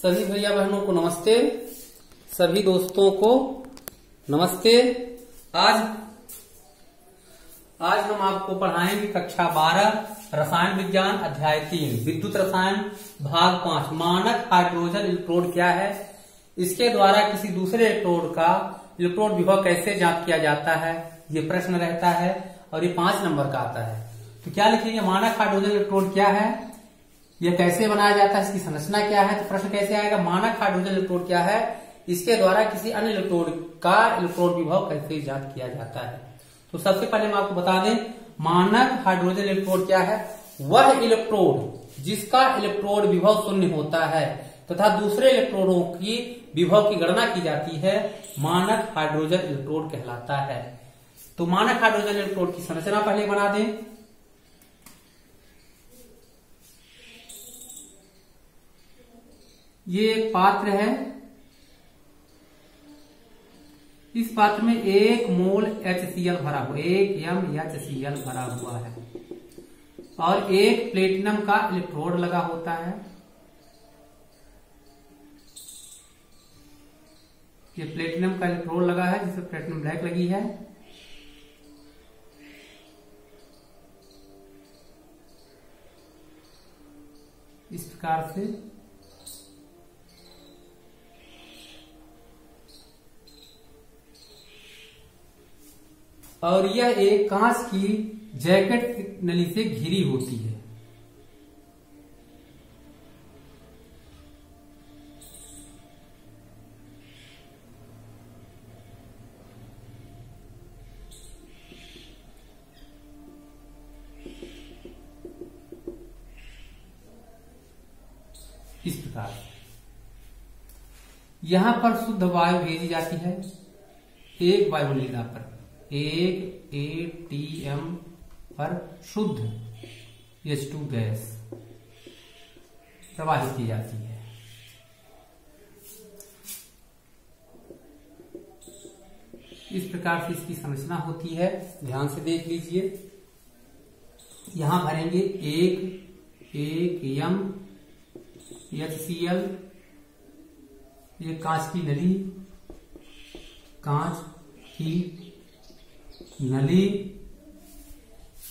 सभी भैया बहनों को नमस्ते, सभी दोस्तों को नमस्ते। आज हम आपको पढ़ाएंगे कक्षा 12 रसायन विज्ञान अध्याय 3 विद्युत रसायन भाग 5 मानक हाइड्रोजन इलेक्ट्रोड क्या है, इसके द्वारा किसी दूसरे इलेक्ट्रोड का इलेक्ट्रोड विभव कैसे ज्ञात किया जाता है, ये प्रश्न रहता है और ये 5 नंबर का आता है। तो क्या लिखेंगे, मानक हाइड्रोजन इलेक्ट्रोड क्या है, यह कैसे बनाया जाता है, इसकी संरचना क्या है। तो प्रश्न कैसे आएगा, मानक हाइड्रोजन इलेक्ट्रोड क्या है, इसके द्वारा किसी अन्य इलेक्ट्रोड का इलेक्ट्रोड विभव कैसे ज्ञात किया जाता है। तो सबसे पहले हम आपको बता दें, मानक हाइड्रोजन इलेक्ट्रोड क्या है, वह इलेक्ट्रोड जिसका इलेक्ट्रोड विभव शून्य होता है तथा दूसरे इलेक्ट्रोडों की विभव की गणना की जाती है, मानक हाइड्रोजन इलेक्ट्रोड कहलाता है। तो मानक हाइड्रोजन इलेक्ट्रोड की संरचना पहले बना दें। ये एक पात्र है, इस पात्र में 1 मोल HCl भरा हुआ, 1 mHCl भरा हुआ है और एक प्लेटिनम का इलेक्ट्रोड लगा होता है। ये प्लेटिनम का इलेक्ट्रोड लगा है जिसमें प्लेटिनम ब्लैक लगी है। इस प्रकार से और यह एक कांच की जैकेट नली से घिरी होती है। इस प्रकार यहां पर शुद्ध वायु भेजी जाती है, एक वायुमंडलीय पर 1 atm पर शुद्ध H2 गैस प्रवाहित की जाती है। इस प्रकार से इसकी संरचना होती है, ध्यान से देख लीजिए। यहां भरेंगे 1 mHCl, ये कांच की नली, कांच की नली,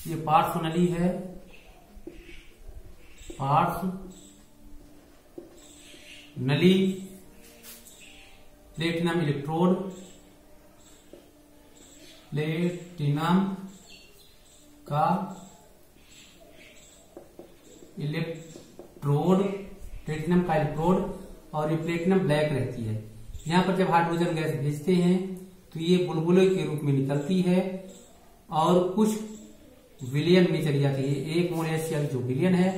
ये पार्श्व नली है, पार्श्व नली, प्लेटिनम इलेक्ट्रोड, प्लेटिनम का इलेक्ट्रोड, प्लेटिनम का इलेक्ट्रोड और ये प्लेटिनम ब्लैक रहती है। यहां पर जब हाइड्रोजन गैस भेजते हैं तो ये बुलबुले के रूप में निकलती है और कुछ विलयन में चली जाती है। 1 मोल HCl जो विलयन है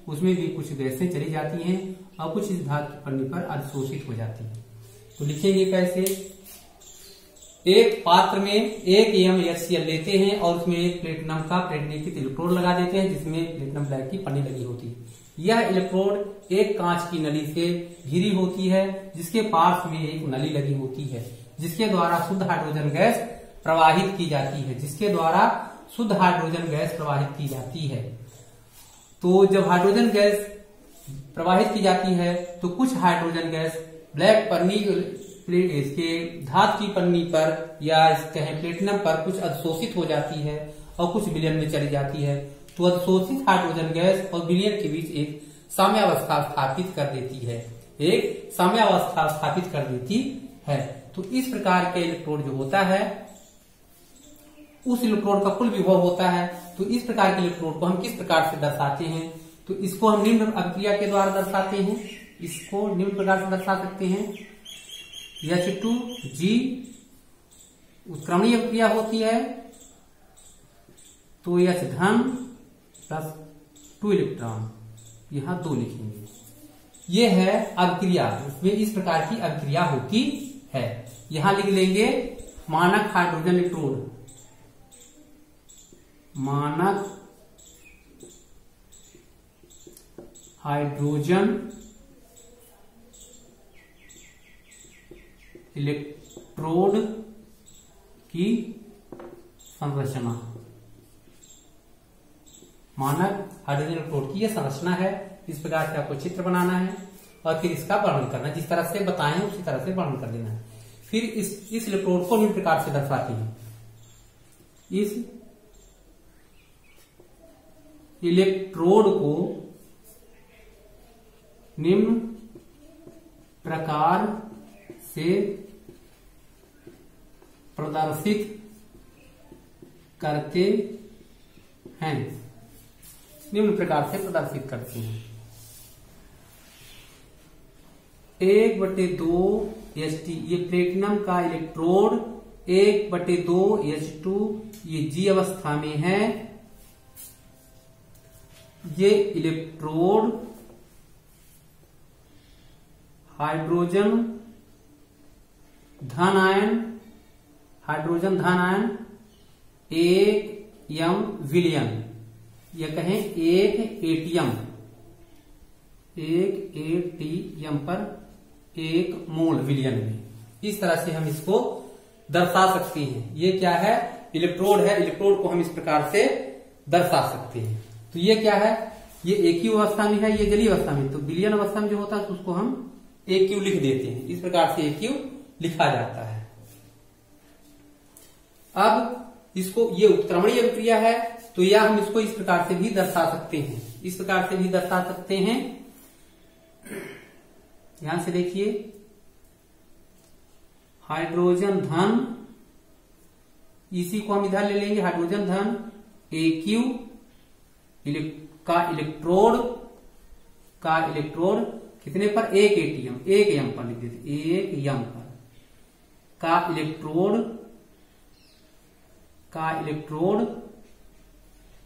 उसमें भी कुछ गैसें चली जाती हैं और कुछ इस धातु की पन्नी पर अधिशोषित हो जाती है। तो लिखेंगे कैसे, एक पात्र में 1 mHCl लेते हैं और उसमें एक प्लेटिनम का प्लेटिनेटेड इलेक्ट्रोड लगा देते हैं जिसमें प्लेटिनम ब्लैक की पन्नी लगी होती है। यह इलेक्ट्रोड एक कांच की नली से घिरी होती है जिसके पास में एक नली लगी होती है जिसके द्वारा शुद्ध हाइड्रोजन गैस प्रवाहित की जाती है, जिसके द्वारा शुद्ध हाइड्रोजन गैस प्रवाहित की जाती है। तो जब हाइड्रोजन गैस प्रवाहित की जाती है तो कुछ हाइड्रोजन गैस ब्लैक पन्नी, इसके धातु की पन्नी पर या कहें प्लेटिनम पर कुछ अधिशोषित हो जाती है और कुछ विलयन में चली जाती है। तो अधिशोषित हाइड्रोजन गैस और विलयन के बीच एक साम्यावस्था स्थापित कर देती है, एक साम्यावस्था स्थापित कर देती है। तो इस प्रकार के इलेक्ट्रोड जो होता है, उस इलेक्ट्रोड का कुल विभव होता है। तो इस प्रकार के इलेक्ट्रोड को हम किस प्रकार से दर्शाते हैं, तो इसको हम निम्न अभिक्रिया के द्वारा दर्शाते हैं। इसको निम्न प्रकार से दर्शा सकते हैं, H2G उत्क्रमणीय अभिक्रिया होती है तो H धन प्लस 2 इलेक्ट्रॉन, यहां 2 लिखेंगे। ये है अभिक्रिया, इसमें इस प्रकार की अभिक्रिया होती है। यहां लिख लेंगे मानक हाइड्रोजन इलेक्ट्रोड, मानक हाइड्रोजन इलेक्ट्रोड की संरचना, मानक हाइड्रोजन इलेक्ट्रोड की यह संरचना है। इस प्रकार से आपको चित्र बनाना है और फिर इसका वर्णन करना, जिस तरह से बताए हैं उसी तरह से वर्णन कर देना है। फिर इस इलेक्ट्रोड को निम्न प्रकार से दर्शाते हैं। इस इलेक्ट्रोड को निम्न प्रकार से प्रदर्शित करते हैं, निम्न प्रकार से प्रदर्शित करते हैं। 1/2 Ht, ये प्लेटिनम का इलेक्ट्रोड 1/2 H2 ये G अवस्था में है। ये इलेक्ट्रोड हाइड्रोजन धन आयन 1 m विलियन, या कहें 1 ATM पर 1 मोल विलियन में, इस तरह से हम इसको दर्शा सकते हैं। ये क्या है? इलेक्ट्रोड है। इलेक्ट्रोड को हम इस प्रकार से दर्शा सकते हैं। तो ये क्या है? ये AQ अवस्था में है, ये जलीय अवस्था में। तो विलियन अवस्था में जो होता है तो उसको हम AQ लिख देते हैं। इस प्रकार से AQ लिखा जाता है। अब इसको, ये उत्क्रमणीय अभिक्रिया है, तो या हम इसको इस प्रकार से भी दर्शा सकते हैं, इस प्रकार से भी दर्शा सकते हैं। ध्यान से देखिए, हाइड्रोजन धन, इसी को हम इधर ले लेंगे, हाइड्रोजन धन AQ का इलेक्ट्रोड कितने पर? 1 ATM, 1 m पर लिख देते, 1 m पर का इलेक्ट्रोड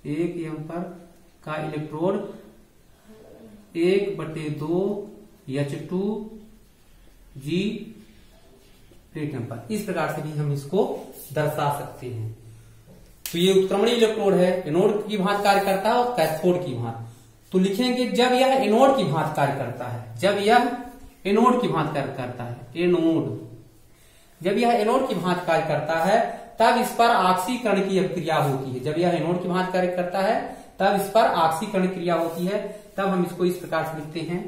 1 m पर का इलेक्ट्रोड 1/2 H2 G प्लेटिनम पर। इस प्रकार से भी हम इसको दर्शा सकते हैं। तो ये उत्क्रमणीय इलेक्ट्रोड है, एनोड की भांति कार्य करता है और कैथोड की भांति। तो लिखेंगे जब यह एनोड की भांति कार्य करता है, जब यह एनोड की भांति कार्य करता है, एनोड, जब यह एनोड की भांति कार्य करता है तब इस पर ऑक्सीकरण की क्रिया होती है। जब यह एनोड की भांति कार्य करता है तब इस पर ऑक्सीकरण क्रिया होती है। तब हम इसको इस प्रकार से लिखते हैं,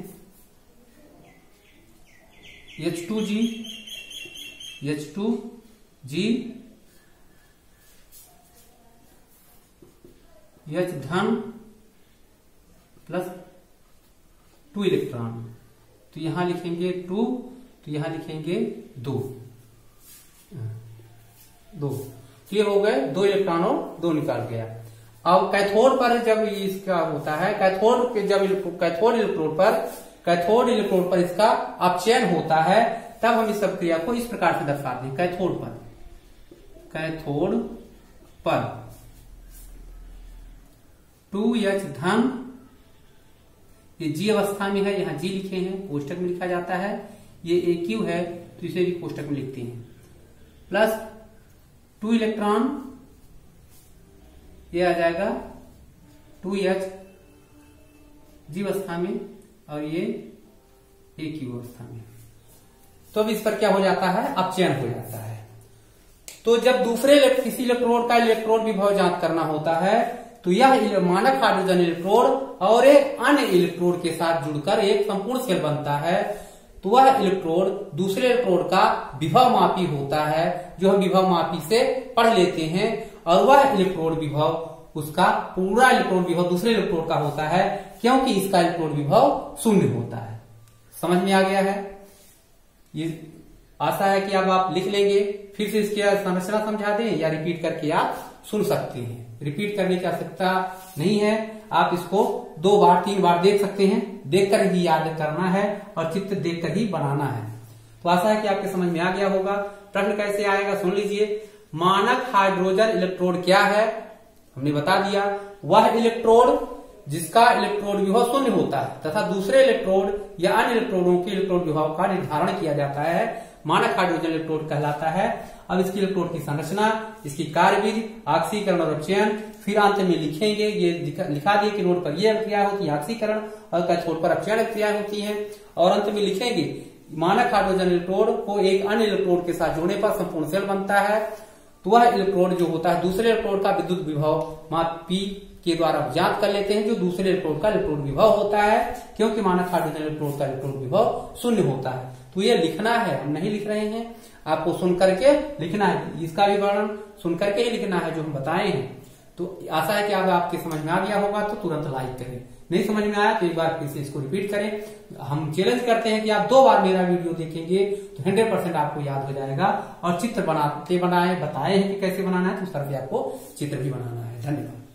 H2G H धन प्लस 2 इलेक्ट्रॉन। तो यहां लिखेंगे 2, तो यहां लिखेंगे 2। क्लियर हो गए? 2 इलेक्ट्रॉन और 2 निकाल गया। अब कैथोड पर जब इसका होता है, कैथोड इलेक्ट्रोड पर इसका अपचयन होता है, तब हम इस सब क्रिया को इस प्रकार से दर्शाते हैं। कैथोड पर 2H धन, ये G अवस्था में है, यहां G लिखे हैं, कोष्टक में लिखा जाता है। ये AQ है तो इसे भी कोष्टक में लिखते हैं, प्लस 2 इलेक्ट्रॉन, ये आ जाएगा 2H G अवस्था में और ये AQ अवस्था में। तो अब इस पर क्या हो जाता है? अपचयन हो जाता है। तो जब दूसरे किसी इलेक्ट्रोड का इलेक्ट्रोड विभव ज्ञात करना होता है तो यह मानक हाइड्रोजन इलेक्ट्रोड और एक अन्य इलेक्ट्रोड के साथ जुड़कर एक संपूर्ण सेल बनता है। तो वह इलेक्ट्रोड दूसरे इलेक्ट्रोड का विभव मापी होता है, जो हम विभव मापी से पढ़ लेते हैं। और वह इलेक्ट्रोड विभव, उसका पूरा इलेक्ट्रोड विभव दूसरे इलेक्ट्रोड का होता है, क्योंकि इसका इलेक्ट्रोड विभव 0 होता है। समझ में आ गया है? ये आशा है कि अब आप लिख लेंगे। फिर से इसकी संरचना समझा दें या रिपीट करके आप सुन सकते हैं। रिपीट करने की आवश्यकता नहीं है, आप इसको 2 बार 3 बार देख सकते हैं। देखकर ही याद करना है और चित्र देखकर ही बनाना है। तो आशा है कि आपके समझ में आ गया होगा। प्रश्न कैसे आएगा सुन लीजिए। मानक हाइड्रोजन इलेक्ट्रोड क्या है? हमने बता दिया, वह इलेक्ट्रोड जिसका इलेक्ट्रोड विभव 0 होता है तथा दूसरे इलेक्ट्रोड या अन्य इलेक्ट्रोडों के इलेक्ट्रोड विभव का निर्धारण किया जाता है, मानक हाइड्रोजन इलेक्ट्रोड कहलाता है। अब इसकी इलेक्ट्रोड की संरचना, इसकी कार्यविधि, ऑक्सीकरण और अपचयन, फिर अंत में लिखेंगे। ये लिखा दिए कि नोड पर यह क्रिया होती है ऑक्सीकरण और कैथोड पर अपचयन क्रिया होती है। और अंत में लिखेंगे मानक हाइड्रोजन इलेक्ट्रोड को एक अन्य इलेक्ट्रोड के साथ जोड़ने पर संपूर्ण सेल बनता है। तो वह इलेक्ट्रोड जो होता है दूसरे इलेक्ट्रोड का विद्युत विभव मापी के द्वारा ज्ञात कर लेते हैं जो दूसरे इलेक्ट्रोड का इलेक्ट्रॉन विभव होता है, क्योंकि मानक हाइड्रोजन इलेक्ट्रोड का इलेक्ट्रॉन विभव शून्य होता है। तो ये लिखना है, हम नहीं लिख रहे हैं, आपको सुन करके लिखना है, इसका भी वर्णन सुन करके ही लिखना है जो हम बताए हैं। तो आशा है कि अब आपके समझ में आ गया होगा, तो तुरंत लाइक करें, नहीं समझ में आया तो एक बार फिर से इसको रिपीट करें। हम चैलेंज करते हैं कि आप 2 बार मेरा वीडियो देखेंगे तो 100% आपको याद हो जाएगा। और चित्र बनाए बताए हैं कि कैसे बनाना है, तो उस तरह से आपको चित्र भी बनाना है। धन्यवाद।